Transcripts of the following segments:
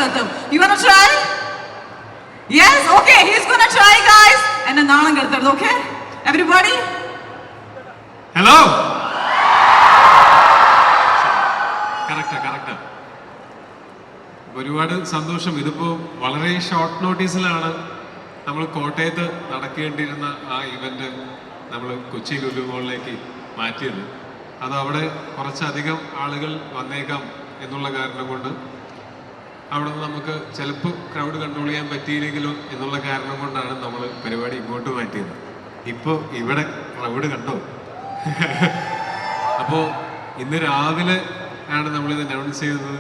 Karatham. You wanna try? Yes? Okay, he's gonna try, guys. And then Nalan Karatham, okay? Everybody? Hello? Correct ഒരുപാട് സന്തോഷം. ഇതിപ്പോ വളരെ short നോട്ടീസിലാണ് നമ്മൾ കോട്ടയത്ത് നടക്കേണ്ടിയിരുന്ന ആ ഇവന്റ് നമ്മൾ കൊച്ചി ലുലു മോളിലേക്ക് മാറ്റിയത്. അത് അവിടെ കുറച്ചധികം ആളുകൾ വന്നേക്കാം എന്നുള്ള കാരണം കൊണ്ട് അവിടെ നിന്ന് നമുക്ക് ചിലപ്പോൾ ക്രൗഡ് കൺട്രോൾ ചെയ്യാൻ പറ്റിയില്ലെങ്കിലോ എന്നുള്ള കാരണം കൊണ്ടാണ് നമ്മൾ പരിപാടി ഇങ്ങോട്ട് മാറ്റിയത്. ഇപ്പോൾ ഇവിടെ ക്രൗഡ് കണ്ടോ? അപ്പോൾ ഇന്ന് രാവിലെ ആണ് നമ്മളിത് അനൗൺസ് ചെയ്തത്.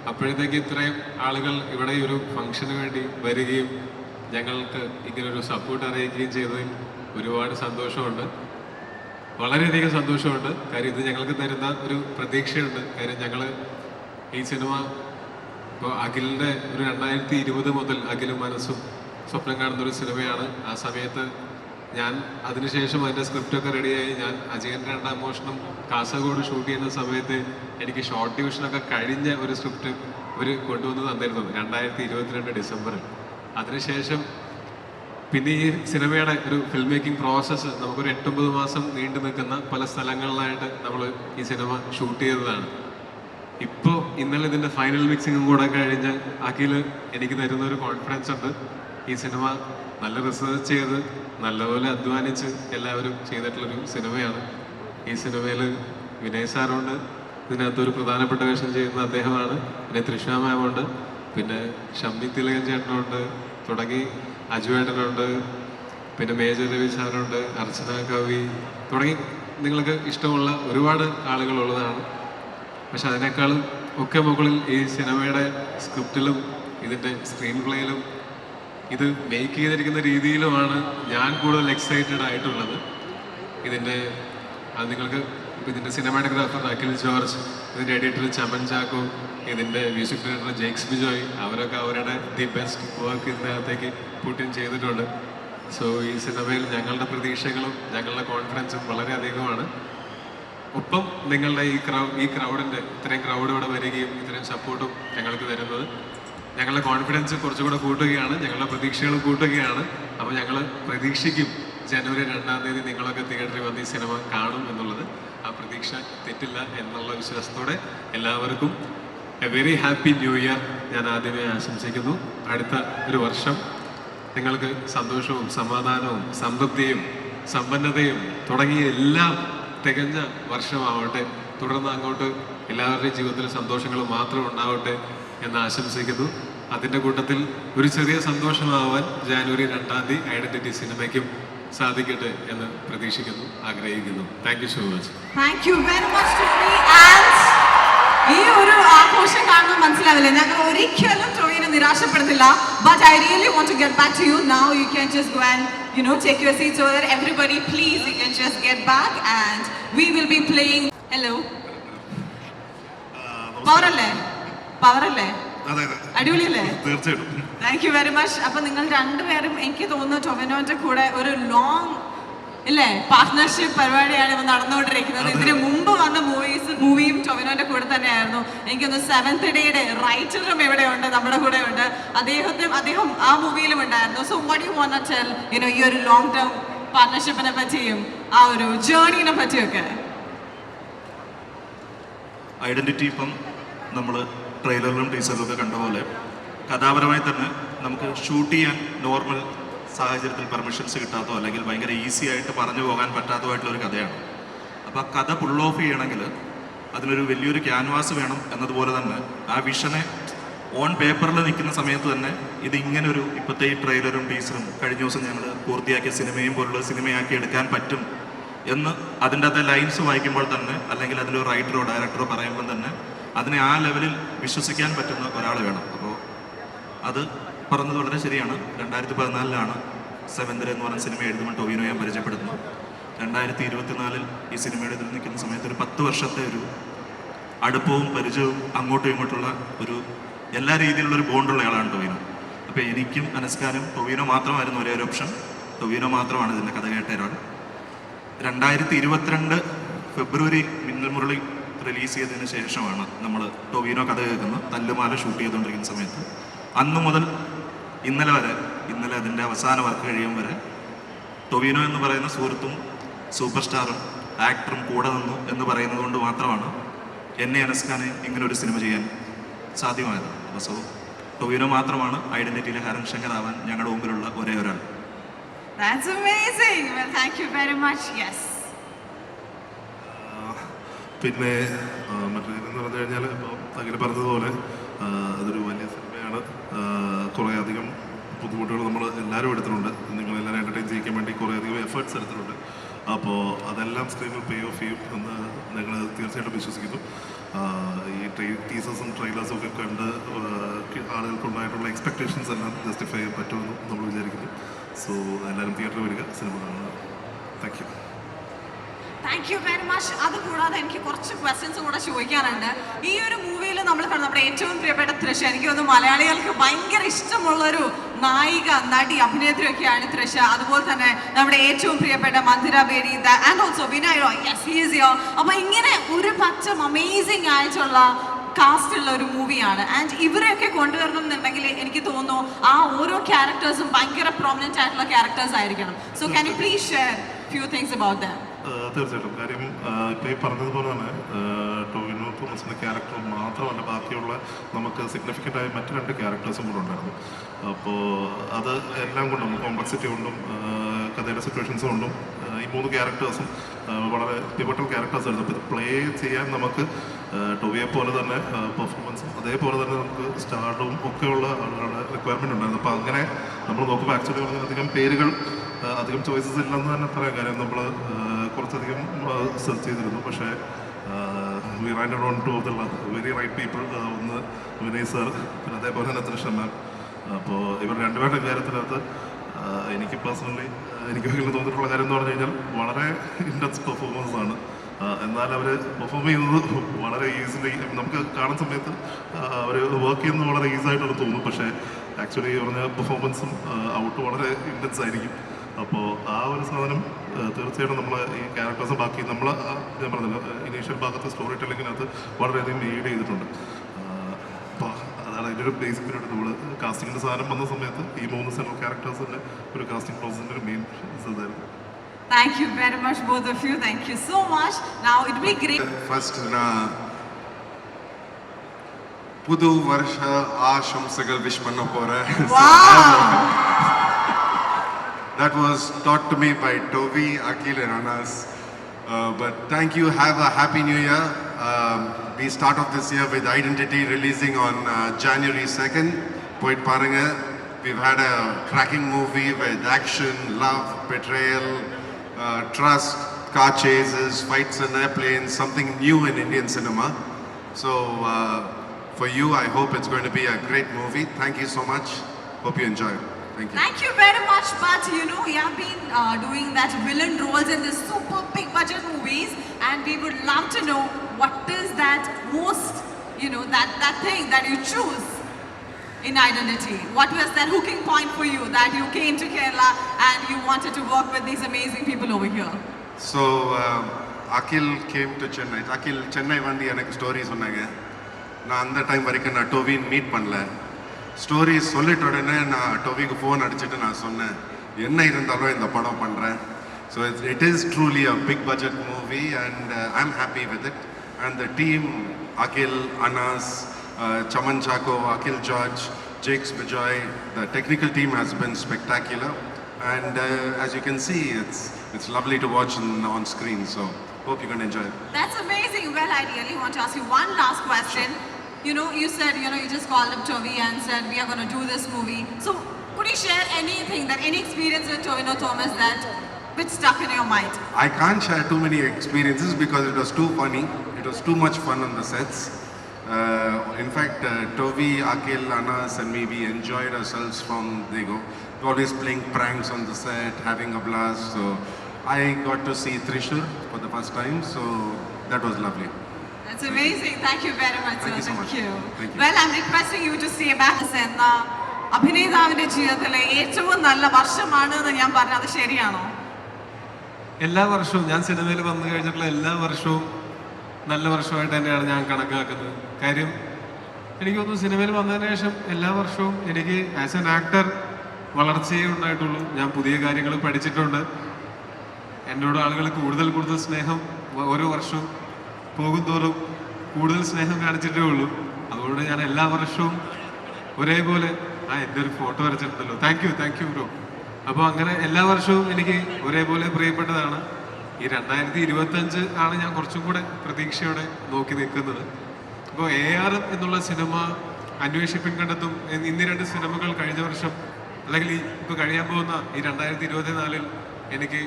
അപ്പോഴത്തേക്ക് ഇത്രയും ആളുകൾ ഇവിടെ ഒരു ഫംഗ്ഷന് വേണ്ടി വരികയും ഞങ്ങൾക്ക് ഇങ്ങനൊരു സപ്പോർട്ട് അറിയിക്കുകയും ചെയ്തതിൽ ഒരുപാട് സന്തോഷമുണ്ട്, വളരെയധികം സന്തോഷമുണ്ട്. കാര്യം ഇത് ഞങ്ങൾക്ക് തരുന്ന ഒരു പ്രതീക്ഷയുണ്ട്. കാര്യം ഞങ്ങൾ ഈ സിനിമ ഇപ്പോൾ അഖിലിൻ്റെ ഒരു 2020 മുതൽ അഖിലും മനസ്സും സ്വപ്നം കാണുന്നൊരു സിനിമയാണ്. ആ സമയത്ത് ഞാൻ അതിനുശേഷം അതിൻ്റെ സ്ക്രിപ്റ്റൊക്കെ റെഡിയായി ഞാൻ അജയൻ്റെ 2ാം മോഷണം കാസർഗോഡ് ഷൂട്ട് ചെയ്യുന്ന സമയത്ത് എനിക്ക് ഷോർട്ട് ഡിവിഷനൊക്കെ കഴിഞ്ഞ ഒരു സ്ക്രിപ്റ്റ് ഇവർ കൊണ്ടുവന്ന് തന്നിരുന്നത് 2022 ഡിസംബറിൽ. അതിനുശേഷം പിന്നെ ഈ സിനിമയുടെ ഒരു ഫിൽം മേക്കിംഗ് പ്രോസസ്സ് നമുക്കൊരു 8-9 മാസം നീണ്ടു നിൽക്കുന്ന പല സ്ഥലങ്ങളിലായിട്ട് നമ്മൾ ഈ സിനിമ ഷൂട്ട് ചെയ്തതാണ്. ഇപ്പോൾ ഇന്നലെ ഇതിൻ്റെ ഫൈനൽ മിക്സിങ്ങും കൂടെ കഴിഞ്ഞ് അഖിൽ എനിക്ക് തരുന്ന ഒരു കോൺഫിഡൻസ് ഉണ്ട്. ഈ സിനിമ നല്ല റിസർച്ച് ചെയ്ത് നല്ലപോലെ അധ്വാനിച്ച് എല്ലാവരും ചെയ്തിട്ടുള്ളൊരു സിനിമയാണ്. ഈ സിനിമയിൽ വിനയ് സാറുണ്ട്, ഇതിനകത്തൊരു പ്രധാനപ്പെട്ട വേഷം ചെയ്യുന്ന അദ്ദേഹമാണ്. പിന്നെ തൃഷ മാമുണ്ട്, പിന്നെ ഷമ്മി തിലകൻ ചേട്ടനുണ്ട്, തുടങ്ങി അജുവേട്ടനുണ്ട്, പിന്നെ മേജർ രവി സാറുണ്ട്, അർച്ചന കവി, തുടങ്ങി നിങ്ങൾക്ക് ഇഷ്ടമുള്ള ഒരുപാട് ആളുകളുള്ളതാണ്. പക്ഷെ അതിനേക്കാളും ഒക്കെ മുകളിൽ ഈ സിനിമയുടെ സ്ക്രിപ്റ്റിലും ഇതിൻ്റെ സ്ക്രീൻ പ്ലേയിലും ഇത് മേക്ക് ചെയ്തിരിക്കുന്ന രീതിയിലുമാണ് ഞാൻ കൂടുതൽ എക്സൈറ്റഡ് ആയിട്ടുള്ളത്. ഇതിൻ്റെ അത് നിങ്ങൾക്ക് ഇതിൻ്റെ സിനിമാറ്റോഗ്രാഫർ അഖിൽ ജോർജ്, ഇതിൻ്റെ എഡിറ്റർ ചമൻ ചാക്കോ, ഇതിൻ്റെ മ്യൂസിക് ഡയറക്ടർ ജെയ്ക്സ് ബിജോയ്, അവരൊക്കെ അവരുടെ ദി ബെസ്റ്റ് വർക്ക് ഇതിനകത്തേക്ക് പുട്ടിൻ ചെയ്തിട്ടുണ്ട്. സോ ഈ സിനിമയിൽ ഞങ്ങളുടെ പ്രതീക്ഷകളും ഞങ്ങളുടെ കോൺഫിഡൻസും വളരെയധികമാണ്. ഒപ്പം നിങ്ങളുടെ ഈ ക്രൗഡിൻ്റെ ഇത്രയും ക്രൗഡ് ഇവിടെ വരികയും ഇത്രയും സപ്പോർട്ടും ഞങ്ങൾക്ക് തരുന്നത് ഞങ്ങളുടെ കോൺഫിഡൻസ് കുറച്ചുകൂടെ കൂട്ടുകയാണ്, ഞങ്ങളുടെ പ്രതീക്ഷകൾ കൂട്ടുകയാണ്. അപ്പോൾ ഞങ്ങൾ പ്രതീക്ഷിക്കും ജനുവരി 2-ാം തീയതി നിങ്ങളൊക്കെ തിയേറ്ററിൽ വന്ന് ഈ സിനിമ കാണും എന്നുള്ളത്. ആ പ്രതീക്ഷ തെറ്റില്ല എന്നുള്ള വിശ്വാസത്തോടെ എല്ലാവർക്കും A very happy new year ഞാൻ ആദ്യമേ ആശംസിക്കുന്നു. അടുത്ത ഒരു വർഷം നിങ്ങൾക്ക് സന്തോഷവും സമാധാനവും സമൃദ്ധിയും സമ്പന്നതയും തുടങ്ങിയ എല്ലാം തികഞ്ഞ വർഷമാവട്ടെ. തുടർന്ന് അങ്ങോട്ട് എല്ലാവരുടെയും ജീവിതത്തിൽ സന്തോഷങ്ങൾ മാത്രം ഉണ്ടാവട്ടെ എന്ന് ആശംസിക്കുന്നു. അതിൻ്റെ കൂട്ടത്തിൽ ഒരു ചെറിയ സന്തോഷമാവാൻ ജനുവരി 2-ാം തീയതി ഐഡന്റിറ്റി സിനിമയ്ക്കും സാധിക്കട്ടെ എന്ന് പ്രതീക്ഷിക്കുന്നു, ആഗ്രഹിക്കുന്നു. Thank you so much. Thank you very much Tony. And ഈ ഒരു ആഘോഷം കാണുമ്പോൾ മനസ്സിലാവില്ല, ഞങ്ങൾ ഒരിക്കലും ടോണിനെ നിരാശപ്പെടുത്തില്ല. But I really want to get back to you now. You can just go and take your seats over there. Everybody please, you can just get back and we will be playing. Hello. Power അല്ലേ? അടിപൊളിയല്ലേ? തീർച്ചയായിട്ടും. Thank you very much. അപ്പൊ നിങ്ങൾ രണ്ടുപേരും എനിക്ക് തോന്നുന്നു ടൊവിനോന്റെ കൂടെ ഒരു ലോങ് ഇല്ലേ പാർട്ട്ണർഷിപ്പ് പരിപാടിയാണ് ഇവ നടന്നുകൊണ്ടിരിക്കുന്നത്. ഇതിന് മുമ്പ് വന്ന മൂവിയും ടൊവിനോന്റെ കൂടെ തന്നെയായിരുന്നു. എനിക്കൊന്ന് 7th ഡേയുടെ റൈറ്ററും ഇവിടെ ഉണ്ട്, നമ്മുടെ കൂടെ ഉണ്ട്. അദ്ദേഹം ആ മൂവിയിലും ഉണ്ടായിരുന്നു. So what you want to tell ഈ ഒരു ലോങ് ടേം പാർട്ട്ണർഷിപ്പിനെ പറ്റിയും ആ ഒരു ജേർണിനെ പറ്റിയൊക്കെ? ഐഡന്റിറ്റി ഇപ്പം നമ്മൾ ട്രെയിലറിലും ടീസറിലും ഒക്കെ കണ്ട പോലെ കഥാപരമായി തന്നെ നമുക്ക് ഷൂട്ട് ചെയ്യാൻ നോർമൽ സാഹചര്യത്തിൽ പെർമിഷൻസ് കിട്ടാത്തോ അല്ലെങ്കിൽ ഭയങ്കര ഈസി ആയിട്ട് പറഞ്ഞു പോകാൻ പറ്റാത്തതായിട്ടുള്ളൊരു കഥയാണ്. അപ്പോൾ ആ കഥ പുൾ ഓഫ് ചെയ്യണമെങ്കിൽ അതിനൊരു വലിയൊരു ക്യാൻവാസ് വേണം എന്നതുപോലെ തന്നെ ആ വിഷനെ ഓൺ പേപ്പറിൽ നിൽക്കുന്ന സമയത്ത് തന്നെ ഇതിങ്ങനൊരു ഇപ്പോഴത്തെ ഈ ട്രെയിലറും ടീസറും കഴിഞ്ഞ ദിവസം ഞങ്ങൾ പൂർത്തിയാക്കിയ സിനിമയും പോലുള്ള സിനിമയാക്കി എടുക്കാൻ പറ്റും എന്ന് അതിൻ്റെ അകത്തെ ലൈൻസ് വായിക്കുമ്പോൾ തന്നെ അല്ലെങ്കിൽ അതിലൊരു റൈറ്ററോ ഡയറക്ടറോ പറയുമ്പോൾ തന്നെ അതിനെ ആ ലെവലിൽ വിശ്വസിക്കാൻ പറ്റുന്ന ഒരാൾ വേണം. അപ്പോൾ അത് പറഞ്ഞത് വളരെ ശരിയാണ്. 2014 സെവന്തര എന്ന് പറഞ്ഞ സിനിമ എഴുതുമ്പോൾ ടൊവിനോ ഞാൻ പരിചയപ്പെടുന്നു. 2024 ഈ സിനിമയുടെ ഇതിൽ നിൽക്കുന്ന സമയത്ത് ഒരു 10 വർഷത്തെ ഒരു അടുപ്പവും പരിചയവും അങ്ങോട്ടും ഇങ്ങോട്ടുള്ള ഒരു എല്ലാ രീതിയിലുള്ളൊരു ബോണ്ടുള്ള ആളാണ് ടൊവിനോ. അപ്പോൾ എനിക്കും അനസ്കാനും ടൊവിനോ മാത്രമായിരുന്നു ഒരേ ഒരു ഓപ്ഷൻ. ടൊവിനോ മാത്രമാണ് ഇതിൻ്റെ കഥ കേട്ട ഒരാൾ. 2022 ഫെബ്രുവരി മിന്നൽ മുരളി റിലീസ് ചെയ്തതിന് ശേഷമാണ് നമ്മൾ ടൊവിനോ കഥ കേൾക്കുന്നത്. തല്ലുമാല ഷൂട്ട് ചെയ്തുകൊണ്ടിരിക്കുന്ന സമയത്ത് അന്നു മുതൽ ഇന്നലെ അതിൻ്റെ അവസാന വർക്ക് കഴിയും വരെ ടൊവിനോ എന്ന് പറയുന്ന സുഹൃത്തും സൂപ്പർ സ്റ്റാറും ആക്ടറും കൂടെ നിന്നു എന്ന് പറയുന്നത് കൊണ്ട് മാത്രമാണ് എന്നെ അനസ്കാനെ ഇങ്ങനെ ഒരു സിനിമ ചെയ്യാൻ സാധ്യമായത്. സോ ടൊവിനോ മാത്രമാണ് ഐഡന്റിറ്റിയിലെ ഹരൺ ശങ്കർ ആവാൻ ഞങ്ങളുടെ മുമ്പിലുള്ള ഒരേ ഒരാൾ. That's amazing. Well, thank you very much. Yes. പിന്നെ മറ്റേതെന്ന് പറഞ്ഞു കഴിഞ്ഞാൽ ഇപ്പോൾ അങ്ങനെ പറഞ്ഞതുപോലെ അതൊരു വലിയ സിനിമയാണ്. കുറേ അധികം ബുദ്ധിമുട്ടുകൾ നമ്മൾ എല്ലാവരും എടുത്തിട്ടുണ്ട്. നിങ്ങളെല്ലാവരും എൻ്റർടൈൻ ചെയ്യിക്കാൻ വേണ്ടി കുറേ അധികം എഫേർട്സ് എടുത്തിട്ടുണ്ട്. അപ്പോൾ അതെല്ലാം സ്ക്രീനിൽ പേ ഓഫ് ചെയ്യും എന്ന് ഞങ്ങൾ തീർച്ചയായിട്ടും വിശ്വസിക്കുന്നു. ഈ ടീസേഴ്സും ട്രെയിലേഴ്സും ഒക്കെ കണ്ട് ആളുകൾക്കുണ്ടായിട്ടുള്ള എക്സ്പെക്ടേഷൻസ് എല്ലാം ജസ്റ്റിഫൈ ചെയ്യാൻ പറ്റുമെന്നും നമ്മൾ വിചാരിക്കുന്നു. സോ എല്ലാവരും തിയേറ്ററിൽ വരിക, സിനിമ കാണുക. Thank you. Thank you very much. അതുകൂടാതെ എനിക്ക് കുറച്ച് ക്വസ്റ്റ്യൻസ് കൂടെ ചോദിക്കാനുണ്ട്. ഈ ഒരു മൂവിയിൽ നമ്മൾ കാണും നമ്മുടെ ഏറ്റവും പ്രിയപ്പെട്ട തൃഷ. എനിക്ക് തോന്നുന്നു മലയാളികൾക്ക് ഭയങ്കര ഇഷ്ടമുള്ളൊരു നായിക, നടി, അഭിനേത്രിയൊക്കെയാണ് തൃഷ. അതുപോലെ തന്നെ നമ്മുടെ ഏറ്റവും പ്രിയപ്പെട്ട Mandira Bedi and also Vinay Roy. Yes, he is here. അപ്പോൾ ഇങ്ങനെ ഒരു പറ്റം അമേസിംഗ് ആയിട്ടുള്ള കാസ്റ്റ് ഉള്ള ഒരു മൂവിയാണ്. ആൻഡ് ഇവരെയൊക്കെ കൊണ്ടുവരണം എന്നുണ്ടെങ്കിൽ എനിക്ക് തോന്നുന്നു ആ ഓരോ ക്യാരക്ടേഴ്സും ഭയങ്കര പ്രോമിനന്റ് ആയിട്ടുള്ള ക്യാരക്ടേഴ്സ് ആയിരിക്കണം. So can you please share few things about them? തീർച്ചയായിട്ടും. കാര്യം ഇപ്പോൾ ഈ പറഞ്ഞതുപോലെ തന്നെ ടൊവിനോ തോമസിൻ്റെ ക്യാരക്ടർ മാത്രമല്ല, ബാക്കിയുള്ള നമുക്ക് സിഗ്നിഫിക്കൻ്റ് ആയ മറ്റ് 2 ക്യാരക്ടേഴ്സും കൂടെ ഉണ്ടായിരുന്നു. അപ്പോൾ അത് എല്ലാം കൊണ്ടും കോംപ്ലക്സിറ്റി കൊണ്ടും കഥയുടെ സിറ്റുവേഷൻസ് കൊണ്ടും ഈ 3 ക്യാരക്ടേഴ്സും വളരെ പിവട്ടൽ ക്യാരക്ടേഴ്സ് ആയിരുന്നു. അപ്പോൾ ഇത് പ്ലേ ചെയ്യാൻ നമുക്ക് ടൊവിയെ പോലെ തന്നെ പെർഫോമൻസും അതേപോലെ തന്നെ നമുക്ക് സ്റ്റാർഡും ഒക്കെയുള്ള ആളുകളുടെ റിക്വയർമെൻറ്റ് ഉണ്ടായിരുന്നു. അപ്പോൾ അങ്ങനെ നമ്മൾ നോക്കുമ്പോൾ ആക്ച്വലി വളരെയധികം പേരുകൾ, അധികം ചോയ്സസ് ഇല്ലെന്ന് തന്നെ പറയാം. കാര്യം നമ്മൾ കുറച്ചധികം സെർച്ച് ചെയ്തിരുന്നു. പക്ഷേ we ran on 2 of the very right people. ഒന്ന് വിനയ് സാർ, പിന്നെ അതേപോലെ തന്നെ തൃഷ മാം. അപ്പോൾ ഇവർ 2 പേരുടെ കാര്യത്തിനകത്ത് എനിക്ക് പേഴ്സണലി എനിക്ക് തോന്നിയിട്ടുള്ള കാര്യം എന്ന് പറഞ്ഞു കഴിഞ്ഞാൽ വളരെ ഇൻറ്റൻസ് പെർഫോമൻസ് ആണ്. എന്നാൽ അവർ പെർഫോം ചെയ്യുന്നത് വളരെ ഈസിലി, നമുക്ക് കാണുന്ന സമയത്ത് അവർ വർക്ക് ചെയ്യുന്നത് വളരെ ഈസിയായിട്ടാണ് തോന്നും. പക്ഷേ ആക്ച്വലി പറഞ്ഞ പെർഫോമൻസും ഔട്ട് വളരെ ഇൻറ്റൻസ് ആയിരിക്കും. അപ്പോൾ ആ ഒരു സാധനം തീർച്ചയായിട്ടും നമ്മൾ ഈ ക്യാരക്ടേഴ്സ് ബാക്കി നമ്മൾ ഞാൻ പറഞ്ഞല്ലോ ഇനീഷ്യൽ ഭാഗത്ത് സ്റ്റോറി ടെല്ലിങ്ങിനകത്ത് വളരെയധികം എയ്ഡ് ചെയ്തിട്ടുണ്ട്. അപ്പോൾ അതാണ് അതിൻ്റെ ഒരു ബേസിക് പീരീഡ്. നമ്മൾ കാസ്റ്റിങ്ങിൻ്റെ സാധനം വന്ന സമയത്ത് ഈ 3 സെൻട്രൽ ക്യാരക്ടേഴ്സിൻ്റെ ഒരു കാസ്റ്റിംഗ് പ്രോസസ്സിൻ്റെ ഒരു മെയിൻ ഇതായിരുന്നു. Thank you very much, both of you. Thank you so much. Now it will be great. First, Pudu Varsha Ashamsagal Vishmanna Pora. Wow! That was taught to me by Tovi, Akil and Anas. But thank you. Have a happy new year. We start off this year with Identity releasing on January 2nd. Poit Paranga. We've had a cracking movie with action, love, betrayal, trust, car chases, fights in airplanes, something new in Indian cinema. So for you, I hope it's going to be a great movie. Thank you so much. Hope you enjoy it. Thank you. Thank you very much. But you know, we have been doing that villain roles in this super big budget movies, and we would love to know what is that most, you know, that thing that you choose in Identity. What was that hooking point for you that you came to Kerala and you wanted to work with these amazing people over here? So Akil came to Chennai. Akil Chennai வந்து எனக்கு story சொன்னாங்க. நான் அந்த time வரைக்கும் நான் டோவின் meet பண்ணல. Story சொல்லிட்ட உடனே நான் டோவிக்கு ஃபோன் அடிச்சுட்டு நான் சொன்னேன், என்ன இருந்தாலும் இந்த படம் பண்ணுறேன். So it is truly a big budget movie and I am happy with it. And the team Akil, Anas, Chaman Chako, Akil George, Jakes Bijoy, the technical team has been spectacular. And as you can see, it's lovely to watch on screen. So hope you're going to enjoy it. That's amazing. Well, I really want to ask you one last question. You know, you said, you know, you just called up Tovi and said, we are going to do this movie. So could you share anything, that any experience with Tovino Thomas that which stuck in your mind? I can't share too many experiences because it was too funny. It was too much fun on the sets. In fact, Tovi, Akil, Anas and me, we enjoyed ourselves from the-go. Always playing pranks on the set, having a blast. So I got to see Trishur for the first time. So that was lovely. That's amazing. Thank you very much, sir. Thank you so much. Thank you. Well, I'm requesting you to stay back. എന്ന അഭിനേതാവിന്റെ ജീവിതത്തിലെ ഏറ്റവും നല്ല വർഷമാണ് എന്ന് ഞാൻ പറഞ്ഞത് ശരിയാണോ? എല്ലാ വർഷവും ഞാൻ സിനിമയിൽ വന്നു കഴിഞ്ഞിട്ടുള്ള എല്ലാ വർഷവും നല്ല വർഷമായിട്ട് തന്നെയാണ് ഞാൻ കണക്കാക്കുന്നത്. കാര്യം എനിക്ക് തോന്നുന്നു സിനിമയിൽ വന്നതിന് ശേഷം എല്ലാ വർഷവും എനിക്ക് ആസ് എൻ ആക്ടർ വളർച്ചയേ ഉണ്ടായിട്ടുള്ളൂ. ഞാൻ പുതിയ കാര്യങ്ങൾ പഠിച്ചിട്ടുണ്ട്. എന്നോട് ആളുകൾ കൂടുതൽ കൂടുതൽ സ്നേഹം ഓരോ വർഷവും പോകുന്തോറും കൂടുതൽ സ്നേഹം കാണിച്ചിട്ടേ ഉള്ളൂ. അതുകൊണ്ട് ഞാൻ എല്ലാ വർഷവും ഒരേപോലെ എൻ്റെ ഒരു ഫോട്ടോ വരച്ചിട്ടുണ്ടല്ലോ, താങ്ക് യു ബ്രോ. അപ്പോൾ അങ്ങനെ എല്ലാ വർഷവും എനിക്ക് ഒരേപോലെ പ്രിയപ്പെട്ടതാണ്. ഈ 2025 ആണ് ഞാൻ കുറച്ചും കൂടെ പ്രതീക്ഷയോടെ നോക്കി നിൽക്കുന്നത്. ഇപ്പോൾ AR എന്നുള്ള സിനിമ, അന്വേഷിപ്പിൻ കണ്ടെത്തും എന്നീ 2 സിനിമകൾ കഴിഞ്ഞ വർഷം അല്ലെങ്കിൽ ഇപ്പോൾ കഴിയാൻ പോകുന്ന ഈ 2024 എനിക്ക്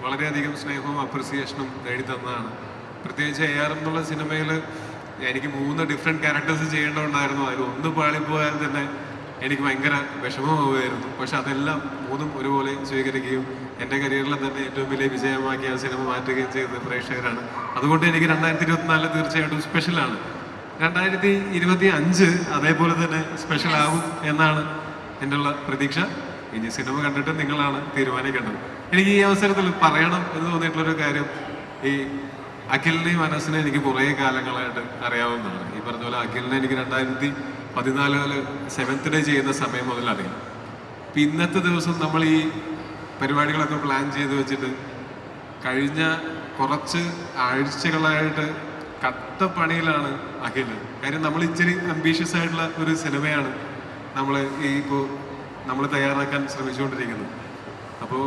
വളരെയധികം സ്നേഹവും അപ്രിസിയേഷനും നേടിത്തന്നതാണ്. പ്രത്യേകിച്ച് AR എന്നുള്ള സിനിമയിൽ എനിക്ക് 3 ഡിഫറെൻറ്റ് ക്യാരക്ടേഴ്സ് ചെയ്യേണ്ടതുണ്ടായിരുന്നു. അതിൽ ഒന്ന് പാളിപ്പോയാൽ തന്നെ എനിക്ക് ഭയങ്കര വിഷമമാവുമായിരുന്നു. പക്ഷെ അതെല്ലാം 3ഉം ഒരുപോലെ സ്വീകരിക്കുകയും എൻ്റെ കരിയറിലെ തന്നെ ഏറ്റവും വലിയ വിജയമാക്കി ആ സിനിമ മാറ്റുകയും ചെയ്തത് പ്രേക്ഷകരാണ്. അതുകൊണ്ട് എനിക്ക് 2024 തീർച്ചയായിട്ടും സ്പെഷ്യലാണ്. 2025 അതേപോലെ തന്നെ സ്പെഷ്യൽ ആവും എന്നാണ് എൻ്റെ ഉള്ള പ്രതീക്ഷ. ഇനി സിനിമ കണ്ടിട്ട് നിങ്ങളാണ് തീരുമാനിക്കേണ്ടത്. എനിക്ക് ഈ അവസരത്തിൽ പറയണം എന്ന് തോന്നിയിട്ടുള്ളൊരു കാര്യം, ഈ അഖിലിനെയും മനസ്സിനെ എനിക്ക് കുറേ കാലങ്ങളായിട്ട് അറിയാവുന്നതാണ്. ഈ പറഞ്ഞ പോലെ അഖിലിനെ എനിക്ക് 2014 7th ഡേ ചെയ്യുന്ന സമയം മുതൽ അറിയാം. ഇപ്പം ഇന്നത്തെ ദിവസം നമ്മൾ ഈ പരിപാടികളൊക്കെ പ്ലാൻ ചെയ്ത് വെച്ചിട്ട് കഴിഞ്ഞ കുറച്ച് ആഴ്ചകളായിട്ട് കട്ടപ്പണിയിലാണ് അഖില്. കാര്യം നമ്മൾ ഇച്ചിരി അംബീഷ്യസ് ആയിട്ടുള്ള ഒരു സിനിമയാണ് നമ്മൾ തയ്യാറാക്കാൻ ശ്രമിച്ചുകൊണ്ടിരിക്കുന്നത്. അപ്പോൾ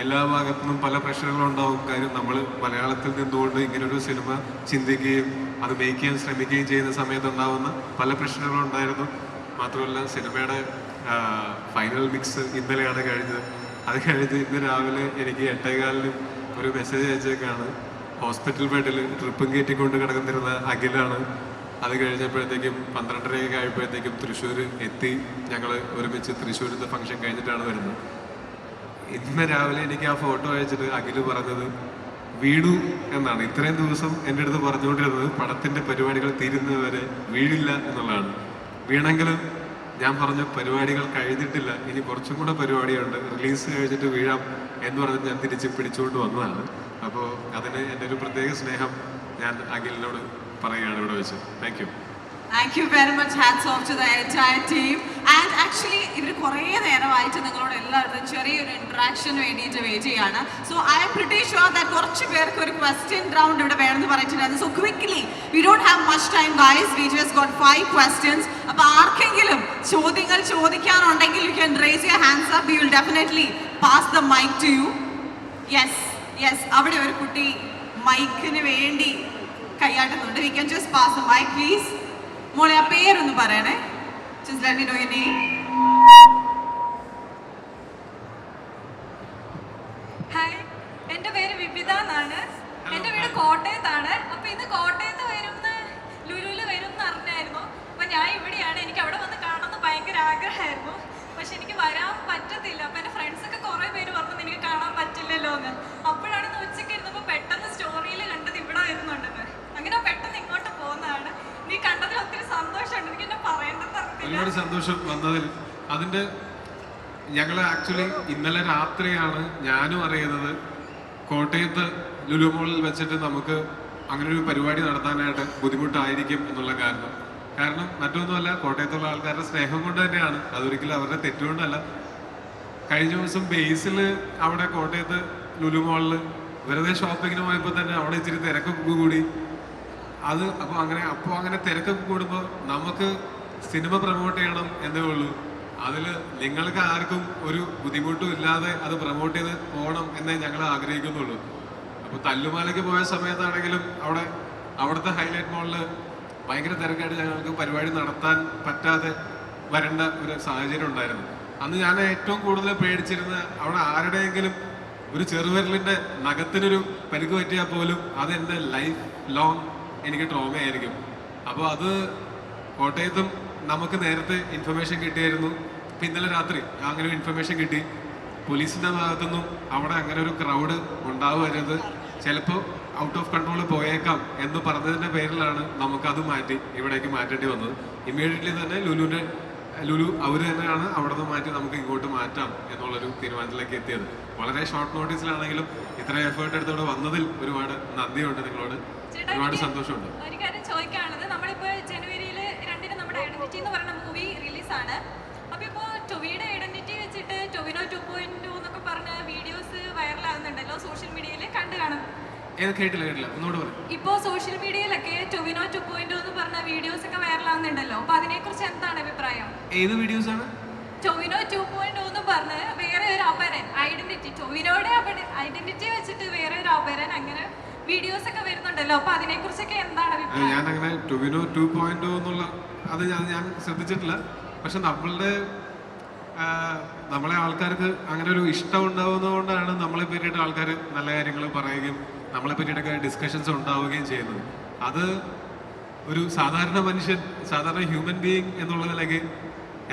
എല്ലാ ഭാഗത്തുനിന്നും പല പ്രഷറുകളുണ്ടാവും. കാര്യം നമ്മൾ മലയാളത്തിൽ നിന്നുകൊണ്ട് ഇങ്ങനൊരു സിനിമ ചിന്തിക്കുകയും അത് മേക്ക് ചെയ്യാൻ ശ്രമിക്കുകയും ചെയ്യുന്ന സമയത്ത് ഉണ്ടാകുന്ന പല പ്രഷറുകളുണ്ടായിരുന്നു. മാത്രമല്ല സിനിമയുടെ ഫൈനൽ മിക്സ് ഇന്നലെയാണ് കഴിഞ്ഞത്. അത് കഴിഞ്ഞ് ഇന്ന് രാവിലെ എനിക്ക് 8:15 ഒരു മെസ്സേജ് അയച്ചേക്കാണ്, ഹോസ്പിറ്റൽ ബെഡിൽ ട്രിപ്പും കയറ്റിക്കൊണ്ട് കിടന്നിരുന്ന അഖിലാണ്. അത് കഴിഞ്ഞപ്പോഴത്തേക്കും 12:30 ആയപ്പോഴത്തേക്കും തൃശ്ശൂർ എത്തി. ഞങ്ങൾ ഒരുമിച്ച് തൃശ്ശൂരിൻ്റെ ഫംഗ്ഷൻ കഴിഞ്ഞിട്ടാണ് വരുന്നത്. ഇന്ന് രാവിലെ എനിക്ക് ആ ഫോട്ടോ അയച്ചിട്ട് അഖില് പറഞ്ഞത് വീണു എന്നാണ്. ഇത്രയും ദിവസം എൻ്റെ അടുത്ത് പറഞ്ഞുകൊണ്ടിരുന്നത് പടത്തിൻ്റെ പരിപാടികൾ തീരുന്നതുവരെ വീഴില്ല എന്നുള്ളതാണ്. വീണെങ്കിലും ഞാൻ പറഞ്ഞ പരിപാടികൾ കഴിഞ്ഞിട്ടില്ല, ഇനി കുറച്ചും കൂടെ പരിപാടിയുണ്ട്, റിലീസ് കഴിഞ്ഞിട്ട് വീഴാം എന്ന് പറഞ്ഞിട്ട് ഞാൻ തിരിച്ച് പിടിച്ചുകൊണ്ട് വന്നതാണ്. അപ്പോൾ അതിന് എൻ്റെ ഒരു പ്രത്യേക സ്നേഹം ഞാൻ അഖിലിനോട് പറയുകയാണ് ഇവിടെ വെച്ച്. Thank you. Thank you very much. Hats off to the entire team. And actually, ഇവർ കുറേ നേരമായിട്ട് നിങ്ങളോട് എല്ലാവരും ചെറിയൊരു ഇൻട്രാക്ഷൻ വേണ്ടിയിട്ട് വെയിറ്റ് ചെയ്യാണ്. So I am pretty sure that കുറച്ച് പേർക്ക് ഒരു ക്വസ്റ്റ്യൻ റൗണ്ട് ഇവിടെ വേണമെന്ന് പറഞ്ഞിട്ടുണ്ടായിരുന്നു. So quickly, we don't have much time guys, we just got 5 questions. അപ്പോൾ ആർക്കെങ്കിലും ചോദ്യങ്ങൾ ചോദിക്കാനുണ്ടെങ്കിൽ you can raise your hands up. We will definitely pass the mic to you. Yes, അവിടെ ഒരു കുട്ടി മൈക്കിന് വേണ്ടി കൈയാട്ടുന്നുണ്ട്. We can just pass the mic please. മോളെ ആ പേരൊന്ന് പറയണേ. Just let me know your name. Hi, എൻ്റെ പേര് വിപിത എന്നാണ്. എൻ്റെ വീട് കോട്ടയത്താണ്. അപ്പോൾ ഇന്ന് കോട്ടയത്ത് വരുന്ന ലുലുവിൽ വരും എന്ന് അറിഞ്ഞായിരുന്നു. അപ്പോൾ ഞാൻ ഇവിടെയാണ്. എനിക്ക് അവിടെ വന്ന് കാണണമെന്ന് ഭയങ്കര ആഗ്രഹമായിരുന്നു. പക്ഷെ എനിക്ക് വരാൻ പറ്റത്തില്ല. അപ്പോൾ എൻ്റെ ഫ്രണ്ട്സൊക്കെ കുറേ പേര് പറഞ്ഞു എനിക്ക് കാണാൻ പറ്റില്ലല്ലോ എന്ന്. അപ്പോഴാണ് ഇന്ന് ഉച്ചയ്ക്ക് ഇരുന്നപ്പോൾ പെട്ടെന്ന് സ്റ്റോറിയിൽ കണ്ടത് ഇവിടെ വരുന്നുണ്ടെന്ന്. അങ്ങനെ പെട്ടെന്ന് ഇങ്ങോട്ട് പോകുന്നതാണ്. നീ കണ്ടതിൽ ഒത്തിരി സന്തോഷമുണ്ട്. എനിക്ക് എന്നെ പറയേണ്ടത് ഒരുപാട് സന്തോഷം വന്നതിൽ. അതിൻ്റെ ഞങ്ങൾ ആക്ച്വലി ഇന്നലെ രാത്രിയാണ് ഞാനും അറിയുന്നത് കോട്ടയത്ത് ലുലു മോളിൽ വെച്ചിട്ട് നമുക്ക് അങ്ങനെ ഒരു പരിപാടി നടത്താനായിട്ട് ബുദ്ധിമുട്ടായിരിക്കും എന്നുള്ള കാരണം മറ്റൊന്നുമല്ല, കോട്ടയത്തുള്ള ആൾക്കാരുടെ സ്നേഹം കൊണ്ട് തന്നെയാണ്. അതൊരിക്കലും അവരുടെ തെറ്റുകൊണ്ടല്ല. കഴിഞ്ഞ ദിവസം ബേസിൽ അവിടെ കോട്ടയത്ത് ലുലു മോളിൽ വെറുതെ ഷോപ്പിങ്ങിന് പോയപ്പോൾ തന്നെ അവിടെ ഇച്ചിരി തിരക്കൊക്കെ കൂടി. അപ്പോൾ അങ്ങനെ തിരക്കൊക്കെ കൂടുമ്പോൾ നമുക്ക് സിനിമ പ്രൊമോട്ട് ചെയ്യണം എന്നേ ഉള്ളൂ. അതിൽ നിങ്ങൾക്ക് ആർക്കും ഒരു ബുദ്ധിമുട്ടും ഇല്ലാതെ അത് പ്രൊമോട്ട് ചെയ്ത് പോകണം എന്നേ ഞങ്ങൾ ആഗ്രഹിക്കുന്നുള്ളൂ. അപ്പോൾ തല്ലുമാലയ്ക്ക് പോയ സമയത്താണെങ്കിലും അവിടുത്തെ ഹൈലൈറ്റ് മോളിൽ ഭയങ്കര തിരക്കായിട്ട് ഞങ്ങൾക്ക് പരിപാടി നടത്താൻ പറ്റാതെ വരേണ്ട ഒരു സാഹചര്യം ഉണ്ടായിരുന്നു. അന്ന് ഞാൻ ഏറ്റവും കൂടുതൽ പേടിച്ചിരുന്ന അവിടെ ആരുടെയെങ്കിലും ഒരു ചെറുവിരലിൻ്റെ നഖത്തിനൊരു പരിക്ക് പറ്റിയാൽ പോലും അത് എൻ്റെ ലൈഫ് ലോങ് എനിക്ക് ട്രോമയായിരിക്കും. അപ്പോൾ അത് കോട്ടയത്തും നമുക്ക് നേരത്തെ ഇൻഫർമേഷൻ കിട്ടിയായിരുന്നു. ഇപ്പം ഇന്നലെ രാത്രി അങ്ങനെ ഒരു ഇൻഫർമേഷൻ കിട്ടി. പോലീസിൻ്റെ ഭാഗത്തുനിന്നും അവിടെ അങ്ങനെ ഒരു ക്രൗഡ് ഉണ്ടാവരുത്, ചിലപ്പോൾ ഔട്ട് ഓഫ് കൺട്രോൾ പോയേക്കാം എന്ന് പറഞ്ഞതിൻ്റെ പേരിലാണ് നമുക്കത് ഇവിടേക്ക് മാറ്റേണ്ടി വന്നത്. ഇമ്മീഡിയറ്റ്ലി തന്നെ ലുലു അവർ തന്നെയാണ് അവിടെ നിന്ന് മാറ്റി നമുക്ക് ഇങ്ങോട്ട് മാറ്റാം എന്നുള്ളൊരു തീരുമാനത്തിലേക്ക് എത്തിയത്. വളരെ ഷോർട്ട് നോട്ടീസിലാണെങ്കിലും ഇത്ര എഫേർട്ട് എടുത്ത് ഇവിടെ വന്നതിൽ ഒരുപാട് നന്ദിയുണ്ട് നിങ്ങളോട്. ഒരുപാട് സന്തോഷമുണ്ട്. ഒരു കാര്യം ചോദിക്കാനുള്ളത്, നമ്മളിപ്പോൾ ജനുവരിയിൽ 2 നമ്മുടെ ഐഡന്റിറ്റി എന്ന് പറയുന്ന മൂവി റിലീസാണ്. അപ്പോൾ ഇപ്പോൾ ടൊവിയുടെ ഐഡന്റിറ്റി വെച്ചിട്ട് ടൊവിനോ 2.2 എന്നൊക്കെ പറഞ്ഞ വീഡിയോസ് വൈറലാകുന്നുണ്ടല്ലോ സോഷ്യൽ മീഡിയയിൽ കാണും. കേട്ടില്ല ഒന്നുകൂടെ പറയും. ഇപ്പോൾ സോഷ്യൽ മീഡിയയിലൊക്കെ ടൊവിനോ 2.2 എന്ന് പറഞ്ഞ വീഡിയോസ് ഒക്കെ വൈറലാകുന്നുണ്ടല്ലോ. അപ്പോൾ അതിനെക്കുറിച്ച് എന്താണ് അഭിപ്രായം? ഏത് വീഡിയോസ് ആണ്? ടൊവിനോ 2.0 എന്ന് പറഞ്ഞ് വേറെ ഒരു അപരൻ ഐഡന്റിറ്റി, ടൊവിനോയുടെ ഐഡന്റിറ്റി വെച്ചിട്ട് വേറെ ഒരു അപരൻ അങ്ങനെ വീഡിയോസ് ഒക്കെ വരുന്നുണ്ടല്ലോ. അപ്പൊ അതിനെ കുറിച്ചൊക്കെ എന്താണ് അഭിപ്രായം? ഞാൻ അങ്ങനെ ടൊവിനോ 2.0 എന്നുള്ള അത് ഞാൻ ശ്രദ്ധിച്ചിട്ടില്ല. പക്ഷെ നമ്മളെ ആൾക്കാർക്ക് അങ്ങനെ ഒരു ഇഷ്ടം ഉണ്ടാവുന്നതുകൊണ്ടാണ് നമ്മളെ പറ്റിയിട്ട് ആൾക്കാർ നല്ല കാര്യങ്ങൾ പറയുകയും നമ്മളെ പറ്റിയിട്ടൊക്കെ ഡിസ്കഷൻസ് ഉണ്ടാവുകയും ചെയ്യുന്നത്. അത് ഒരു സാധാരണ മനുഷ്യൻ, സാധാരണ ഹ്യൂമൻ ബീയിങ് എന്നുള്ള നിലയ്ക്ക്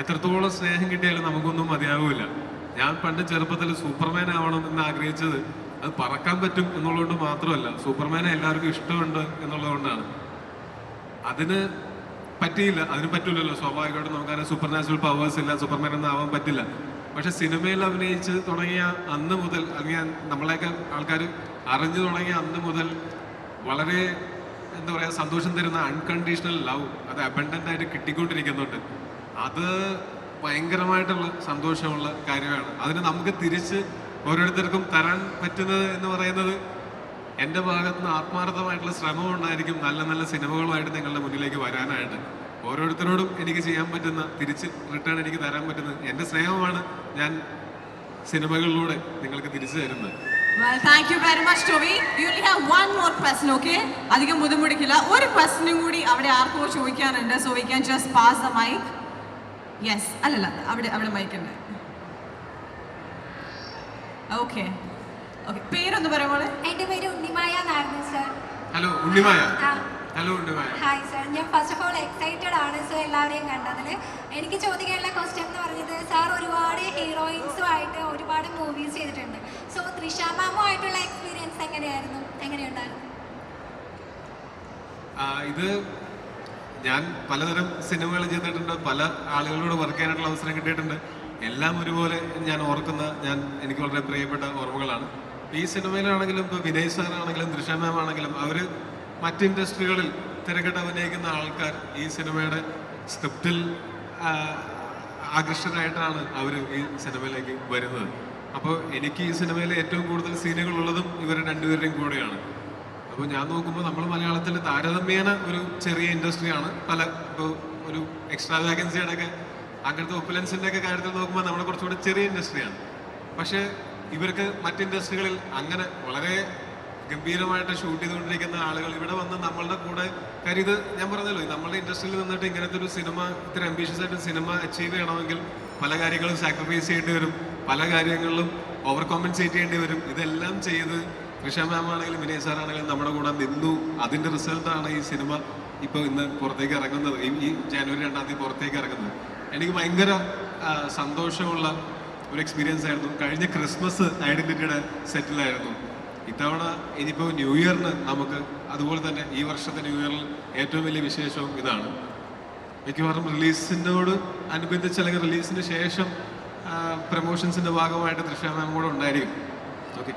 എത്രത്തോളം സ്നേഹം കിട്ടിയാലും നമുക്കൊന്നും മതിയാവില്ല. ഞാൻ പണ്ട് ചെറുപ്പത്തിൽ സൂപ്പർമാൻ ആവണം എന്ന് ആഗ്രഹിച്ചത് അത് പറക്കാൻ പറ്റും എന്നുള്ളതുകൊണ്ട് മാത്രമല്ല, സൂപ്പർമാനെ എല്ലാവർക്കും ഇഷ്ടമുണ്ട് എന്നുള്ളതുകൊണ്ടാണ്. അതിന് പറ്റിയില്ല, അതിന് പറ്റില്ലല്ലോ. സ്വാഭാവികമായിട്ടും നമുക്കതിന് സൂപ്പർ നാച്ചുറൽ പവേഴ്സ് ഇല്ല, സൂപ്പർമാൻ ഒന്നും ആവാൻ പറ്റില്ല. പക്ഷെ സിനിമയിൽ അഭിനയിച്ച് തുടങ്ങിയ അന്ന് മുതൽ, അല്ലെങ്കിൽ നമ്മളെയൊക്കെ ആൾക്കാർ അറിഞ്ഞു തുടങ്ങിയ അന്ന് മുതൽ വളരെ എന്താ പറയുക, സന്തോഷം തരുന്ന അൺകണ്ടീഷണൽ ലവ് അത് അബണ്ടൻ്റ് ആയിട്ട് കിട്ടിക്കൊണ്ടിരിക്കുന്നുണ്ട്. അത് ഭയങ്കരമായിട്ടുള്ള സന്തോഷമുള്ള കാര്യമാണ്. അതിന് നമുക്ക് തിരിച്ച് ഓരോരുത്തർക്കും തരാൻ പറ്റുന്നത് എന്ന് പറയുന്നത് എൻ്റെ ഭാഗത്ത് നിന്ന് ആത്മാർത്ഥമായിട്ടുള്ള ശ്രമം ഉണ്ടായിരിക്കും നല്ല നല്ല സിനിമകളുമായിട്ട് നിങ്ങളുടെ മുന്നിലേക്ക് വരാനായിട്ട്. ഓരോരുത്തരോടും എനിക്ക് ചെയ്യാൻ പറ്റുന്ന തിരിച്ച് റിട്ടേൺ എനിക്ക് തരാൻ പറ്റുന്നത് എൻ്റെ സ്നേഹമാണ് ഞാൻ സിനിമകളിലൂടെ നിങ്ങൾക്ക് തിരിച്ചു തരുന്നത്. Well, thank you very much, Tovi. We only have one more question, okay? അധികം ബുദ്ധിമുട്ടിക്കില്ല. ഒരു ക്വസ്റ്റ്യനും കൂടി അവിടെ ആർക്കോ ചോദിക്കാനുണ്ട്. So we can just pass the mic. Yes, അല്ലല്ല, അവിടെ മൈക്ക് ഉണ്ട്. ഓക്കെ ഓക്കെ, പേരൊന്ന് പറയുമ്പോൾ. എൻ്റെ പേര് ഉണ്ണിമായ എന്നായിരുന്നു sir. Hello Unnimaya. Hello Unnimaya. Hi sir, ഞാൻ ഫസ്റ്റ് ഓഫ് ഓൾ എക്സൈറ്റഡ് ആണ് സർ എല്ലാവരെയും കണ്ടതിൽ. എനിക്ക് ചോദിക്കാനുള്ള ക്വസ്റ്റ്യൻ എന്ന് പറഞ്ഞത്, സാർ ഒരുപാട് ഹീറോയിൻസുമായിട്ട് ഒരുപാട് മൂവീസ് ചെയ്തിട്ടുണ്ട്. സോ തൃഷ മാമുമായിട്ടുള്ള എക്സ്പീരിയൻസ് എങ്ങനെയുണ്ടായിരുന്നു? ഇത് ഞാൻ പലതരം സിനിമകൾ ചെയ്തിട്ടുണ്ട്, പല ആളുകളോട് വർക്ക് ചെയ്യാനായിട്ടുള്ള അവസരം കിട്ടിയിട്ടുണ്ട്. എല്ലാം ഒരുപോലെ ഞാൻ ഓർക്കുന്ന, എനിക്ക് വളരെ പ്രിയപ്പെട്ട ഓർമ്മകളാണ്. ഈ സിനിമയിലാണെങ്കിലും ഇപ്പോൾ വിനയ് സാറാണെങ്കിലും തൃഷ മാം ആണെങ്കിലും അവർ മറ്റ് ഇൻഡസ്ട്രികളിൽ തിരക്കിട്ട് അഭിനയിക്കുന്ന ആൾക്കാർ ഈ സിനിമയുടെ സ്ക്രിപ്റ്റിൽ ആകർഷകരായിട്ടാണ് അവർ ഈ സിനിമയിലേക്ക് വരുന്നത്. അപ്പോൾ എനിക്ക് ഈ സിനിമയിൽ ഏറ്റവും കൂടുതൽ സീനുകൾ ഉള്ളതും ഇവർ രണ്ടുപേരുടെയും കൂടെയാണ്. അപ്പോൾ ഞാൻ നോക്കുമ്പോൾ നമ്മൾ മലയാളത്തിൽ താരതമ്യേന ഒരു ചെറിയ ഇൻഡസ്ട്രിയാണ്. ഇപ്പോൾ ഒരു എക്സ്ട്രാ വാക്കൻസിയുടെ ഒക്കെ അങ്ങനത്തെ ഒപ്പുലൻസിൻ്റെ ഒക്കെ കാര്യത്തിൽ നോക്കുമ്പോൾ നമ്മുടെ കുറച്ചുകൂടി ചെറിയ ഇൻഡസ്ട്രിയാണ്. പക്ഷേ ഇവർക്ക് മറ്റ് ഇൻഡസ്ട്രികളിൽ അങ്ങനെ വളരെ ഗംഭീരമായിട്ട് ഷൂട്ട് ചെയ്തുകൊണ്ടിരിക്കുന്ന ആളുകൾ ഇവിടെ വന്ന് നമ്മളുടെ കൂടെ, കാര്യം ഇത് ഞാൻ പറഞ്ഞല്ലോ, നമ്മളുടെ ഇൻഡസ്ട്രിയിൽ നിന്നിട്ട് ഇങ്ങനത്തെ ഒരു സിനിമ, ഇത്ര അംബീഷ്യസ് ആയിട്ട് സിനിമ അച്ചീവ് ചെയ്യണമെങ്കിൽ പല കാര്യങ്ങളും സാക്രിഫൈസ് ചെയ്യേണ്ടി വരും, പല കാര്യങ്ങളിലും ഓവർ കോമ്പൻസേറ്റ് ചെയ്യേണ്ടി വരും. ഇതെല്ലാം ചെയ്ത് തൃഷ മാം ആണെങ്കിലും വിനയ് സാറാണെങ്കിലും നമ്മുടെ കൂടെ നിന്നു. അതിൻ്റെ റിസൾട്ടാണ് ഈ സിനിമ ഇപ്പോൾ ഇന്ന് പുറത്തേക്ക് ഇറങ്ങുന്നത്, ഈ ജനുവരി 2-ാം തീയതി പുറത്തേക്ക് ഇറങ്ങുന്നത്. എനിക്ക് ഭയങ്കര സന്തോഷമുള്ള ഒരു എക്സ്പീരിയൻസ് ആയിരുന്നു. കഴിഞ്ഞ ക്രിസ്മസ് ഐഡന്റിറ്റിയുടെ സെറ്റിലായിരുന്നു. ഇത്തവണ ഇനിയിപ്പോൾ ന്യൂ ഇയറിന് നമുക്ക് അതുപോലെ തന്നെ ഈ വർഷത്തെ ന്യൂ ഇയറിൽ ഏറ്റവും വലിയ വിശേഷവും ഇതാണ്. മിക്കവാറും റിലീസിനോട് അനുബന്ധിച്ച് അല്ലെങ്കിൽ റിലീസിന് ശേഷം പ്രൊമോഷൻസിൻ്റെ ഭാഗമായിട്ട് തൃഷ മാം കൂടെ ഉണ്ടായിരിക്കും. Okay,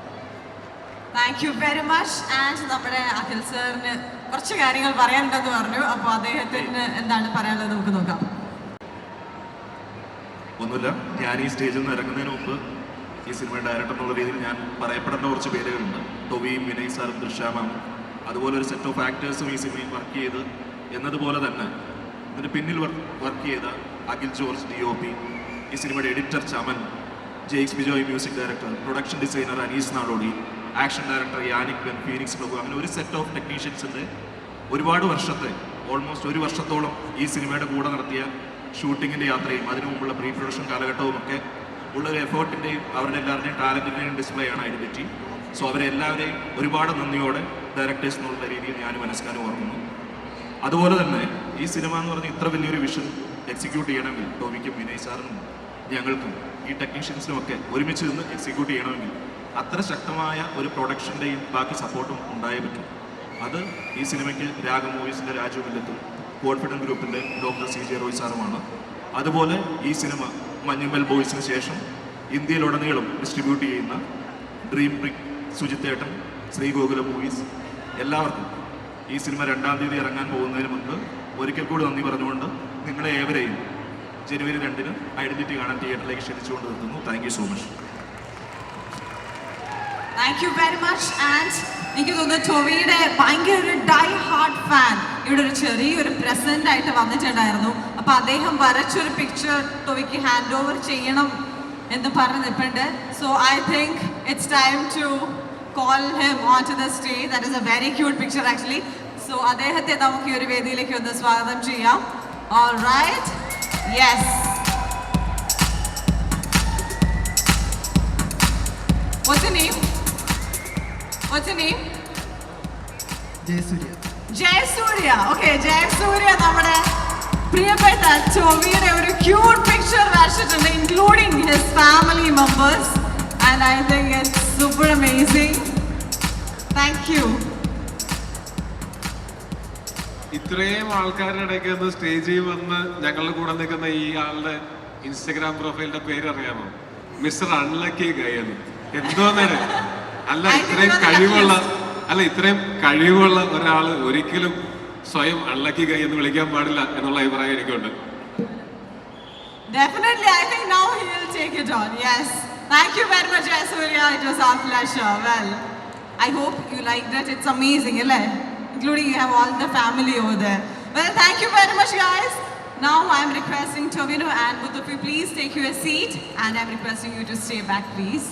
thank you very much. And നമ്മുടെ അഖിൽ സാറിന് കുറച്ച് കാര്യങ്ങൾ പറയാനുണ്ടെന്ന് പറഞ്ഞു. അപ്പോൾ അദ്ദേഹത്തിന് എന്താണ് പറയാനുള്ളത് നമുക്ക് നോക്കാം. ഒന്നുമില്ല, ഞാൻ ഈ സ്റ്റേജിൽ നിന്ന് ഇറങ്ങുന്നതിന് മുമ്പ് ഈ സിനിമ ഡയറക്ടർ എന്നുള്ള രീതിയിൽ ഞാൻ പറയപ്പെടേണ്ട കുറച്ച് പേരുകളുണ്ട്. ടൊവിയും വിനയ് സാറും തൃഷ മാമും അതുപോലെ ഒരു സെറ്റ് ഓഫ് ആക്ടേഴ്സും ഈ സിനിമയിൽ വർക്ക് ചെയ്ത് എന്നതുപോലെ തന്നെ ഇതിന് പിന്നിൽ വർക്ക് ചെയ്ത അഖിൽ ജോർജ് DOP, ഈ സിനിമയുടെ editor Chaman, Jakes Bejoy music director, production designer Anees Nadodi, action director Yannick Ben, Phoenix Prabhu, അങ്ങനെ ഒരു സെറ്റ് ഓഫ് ടെക്നീഷ്യൻസിൻ്റെ ഒരുപാട് വർഷത്തെ, ഓൾമോസ്റ്റ് ഒരു വർഷത്തോളം ഈ സിനിമയുടെ കൂടെ നടത്തിയ ഷൂട്ടിങ്ങിൻ്റെ യാത്രയും അതിനു മുമ്പുള്ള പ്രീ പ്രൊഡക്ഷൻ കാലഘട്ടവും ഒക്കെ ഉള്ളൊരു എഫേർട്ടിൻ്റെയും അവരുടെ എല്ലാവരുടെയും ടാലൻറ്റിൻ്റെയും ഡിസ്പ്ലേ ആണ് ഐഡന്റിറ്റി. സോ അവരെല്ലാവരെയും ഒരുപാട് നന്ദിയോടെ ഡയറക്ടേഴ്സ് എന്നുള്ള രീതിയിൽ ഞാനും മനസ്സിലാനും ഓർക്കുന്നു. അതുപോലെ തന്നെ ഈ സിനിമ എന്ന് പറഞ്ഞ് ഇത്ര വലിയൊരു വിഷൻ എക്സിക്യൂട്ട് ചെയ്യണമെങ്കിൽ ടോവിക്കും വിനയ് സാറിനും ഞങ്ങൾക്കും ഈ ടെക്നീഷ്യൻസിനും ഒക്കെ ഒരുമിച്ച് നിന്ന് എക്സിക്യൂട്ട് ചെയ്യണമെങ്കിൽ അത്ര ശക്തമായ ഒരു പ്രൊഡക്ഷൻ്റെയും ബാക്കി സപ്പോർട്ടും ഉണ്ടായേ പറ്റും. അത് ഈ സിനിമയ്ക്ക് രാഗം മൂവീസിൻ്റെ രാജു വില്ലത്തും കോൺഫിഡൻറ്റ് ഗ്രൂപ്പിൻ്റെ ഡോക്ടർ CJ റോയ് സാറുമാണ്. അതുപോലെ ഈ സിനിമ മഞ്ഞുമൽ ബോയ്സിന് ശേഷം ഇന്ത്യയിലുടനീളം ഡിസ്ട്രിബ്യൂട്ട് ചെയ്യുന്ന ഡ്രീം ബ്രിക്, സുജിത്തേട്ടൻ, ശ്രീഗോകുല മൂവീസ്, എല്ലാവർക്കും ഈ സിനിമ 2-ാം തീയതി ഇറങ്ങാൻ പോകുന്നതിന് മുൻപ് ഒരിക്കൽ കൂടി നന്ദി പറഞ്ഞുകൊണ്ട് നിങ്ങളെ ഏവരെയും ജനുവരി 2-ന് ഐഡന്റിറ്റി കാണാൻ തിയേറ്ററിലേക്ക് ക്ഷണിച്ചുകൊണ്ട് നിർത്തുന്നു. Thank you so much. Thank you very much. And എനിക്ക് തോന്നുന്നു ടോവിയുടെ ഭയങ്കര ഒരു ഡൈ ഹാർട്ട് ഫാൻ ഇവിടെ ഒരു ചെറിയൊരു പ്രസന്റ് ആയിട്ട് വന്നിട്ടുണ്ടായിരുന്നു. അപ്പൊ അദ്ദേഹം വരച്ചൊരു പിക്ചർ ടോവിക്ക് ഹാൻഡ് ഓവർ ചെയ്യണം എന്ന് പറഞ്ഞ് നിൽപ്പുണ്ട്. So I think it's time to call him on to the stage. That is a very cute picture actually. So അദ്ദേഹത്തെ നമുക്ക് ഈ ഒരു വേദിയിലേക്ക് ഒന്ന് സ്വാഗതം ചെയ്യാം. All right. Yes. What's your name? What's your name? Jayasurya. Jayasurya. Okay, Jayasurya നമ്മുടെ പ്രിയപ്പെട്ട ടോവിയുടെ ഒരു ക്യൂട്ട് പിക്ചർ വരച്ചിട്ടുണ്ട്, including his family members. And I think it's super amazing. Thank you. ഇത്രയും ആൾക്കാരുടെ ഇടയ്ക്ക് ഒന്ന് സ്റ്റേജിൽ വന്ന് ഞങ്ങളുടെ കൂടെ നിൽക്കുന്ന ഈ ആളുടെ ഇൻസ്റ്റഗ്രാം പ്രൊഫൈലിന്റെ പേര് അറിയാമോ? മിസ്റ്റർ അൺലക്കി ഗൈ എന്ന്. എന്തോന്നേര് അല്ല, ഇത്രയും കഴിവുള്ള ഒരാള് ഒരിക്കലും സ്വയം അൺലക്കി ഗൈ എന്ന് വിളിക്കാൻ പാടില്ല എന്നുള്ള അഭിപ്രായം എനിക്കുണ്ട്. Definitely, I think now he will take it on. Yes. Thank you very much, Jayasuriya. It was our pleasure. Well, I hope you liked it. It's amazing, right? Including you have all the family over there. Well, thank you very much, guys. Now I'm requesting Tovino and both of you please take your seat, and I'm requesting you to stay back, please.